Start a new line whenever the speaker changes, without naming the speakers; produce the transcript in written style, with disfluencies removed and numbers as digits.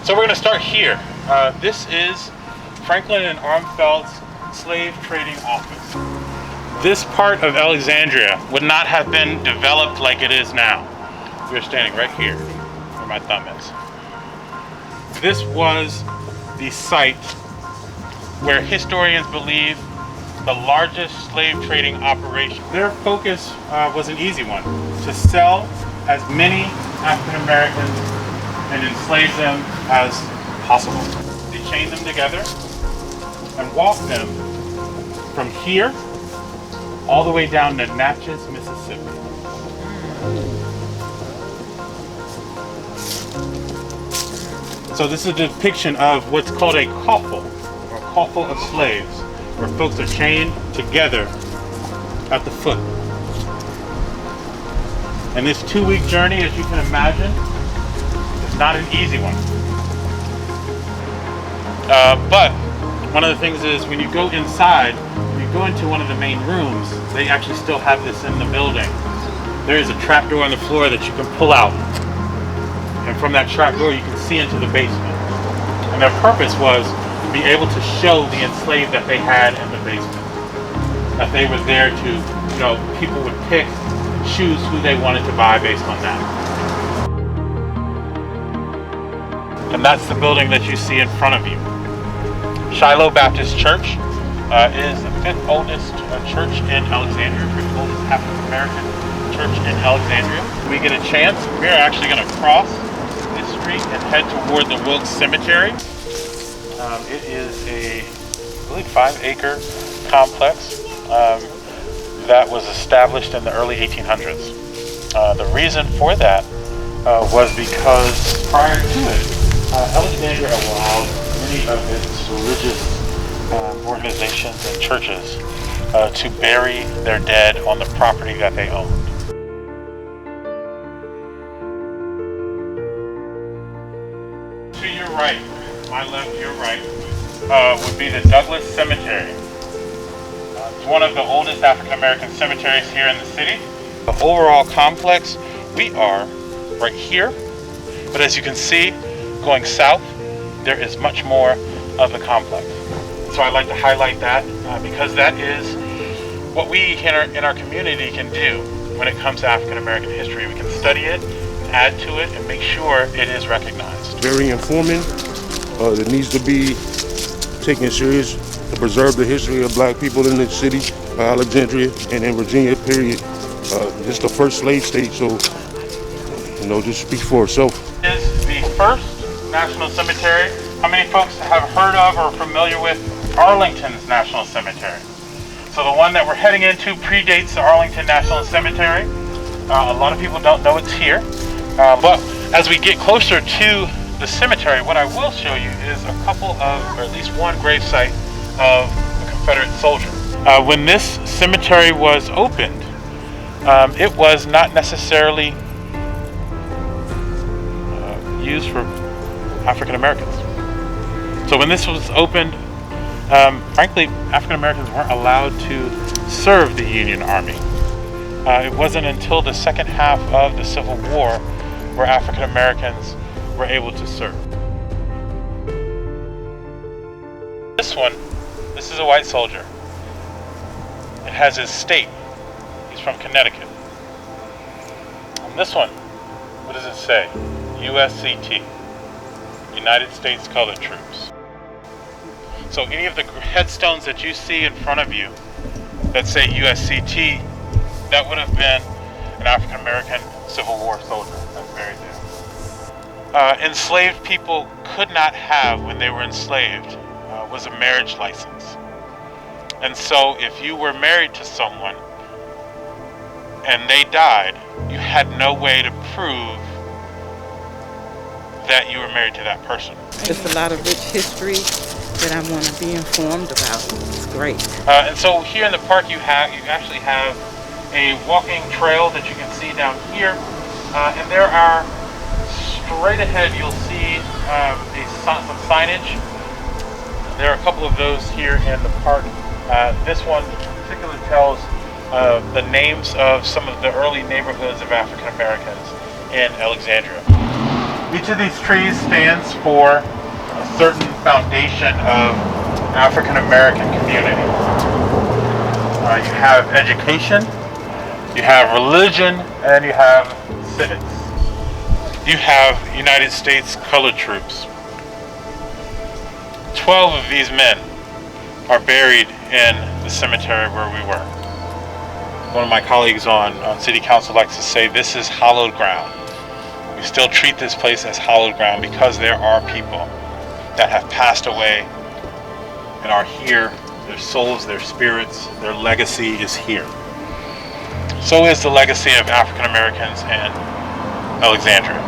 So we're going to start here. This is Franklin and Armfeld's slave trading office. This part of Alexandria would not have been developed like it is now. We're standing right here where my thumb is. This was the site where historians believe the largest slave trading operation. Their focus was an easy one: to sell as many African Americans and enslave them as possible. They chained them together and walked them from here all the way down to Natchez, Mississippi. So this is a depiction of what's called a coffle, or a coffle of slaves, where folks are chained together at the foot. And this 2-week journey, as you can imagine, is not an easy one. But one of the things is when you go inside, when you go into one of the main rooms, they actually still have this in the building. There is a trap door on the floor that you can pull out. And from that trap door, you can see into the basement. And their purpose was to be able to show the enslaved that they had in the basement. That they were there to, people would pick, choose who they wanted to buy based on that. And that's the building that you see in front of you. Shiloh Baptist Church is the 5th oldest church in Alexandria, 5th oldest African American church in Alexandria. When we get a chance, we're actually going to cross this street and head toward the Wilkes Cemetery. It is a, I believe, 5-acre complex that was established in the early 1800s. The reason for that was because prior to it, Alexandria allowed many of its religious organizations and churches to bury their dead on the property that they owned. To your right, my left, your right, would be the Douglas Cemetery. It's one of the oldest African American cemeteries here in the city. The overall complex, we are right here, but as you can see, going south, there is much more of the complex. So I'd like to highlight that because that is what we in our community can do when it comes to African American history. We can study it, add to it, and make sure it is recognized.
Very informing. It needs to be taken serious to preserve the history of black people in the city of Alexandria and in Virginia, period. It's the first slave state, so, just speak for itself.
This is the first National Cemetery. How many folks have heard of or are familiar with Arlington's National Cemetery? So the one that we're heading into predates the Arlington National Cemetery. A lot of people don't know it's here. But as we get closer to the cemetery, what I will show you is a couple of, or at least one gravesite of a Confederate soldier. When this cemetery was opened, it was not necessarily used for African Americans. So when this was opened, frankly, African Americans weren't allowed to serve the Union Army. It wasn't until the second half of the Civil War where African Americans were able to serve. This is a white soldier. It has his state. He's from Connecticut. And this one, what does it say? USCT, United States Colored Troops. So any of the headstones that you see in front of you that say USCT, that would have been an African American Civil War soldier that's buried there. Enslaved people could not have, when they were enslaved, was a marriage license. And so if you were married to someone and they died, you had no way to prove that you were married to that person.
It's a lot of rich history that I want to be informed about. It's great.
And so here in the park you actually have a walking trail that you can see down here. And there are, straight ahead you'll see some signage. There are a couple of those here in the park. This one in particular tells the names of some of the early neighborhoods of African Americans in Alexandria. Each of these trees stands for a certain foundation of African American community. You have education, you have religion, and you have civics. You have United States colored troops. 12 of these men are buried in the cemetery where we were. One of my colleagues on City Council likes to say this is hallowed ground. We still treat this place as hallowed ground because there are people that have passed away and are here. Their souls, their spirits, their legacy is here. So is the legacy of African Americans in Alexandria.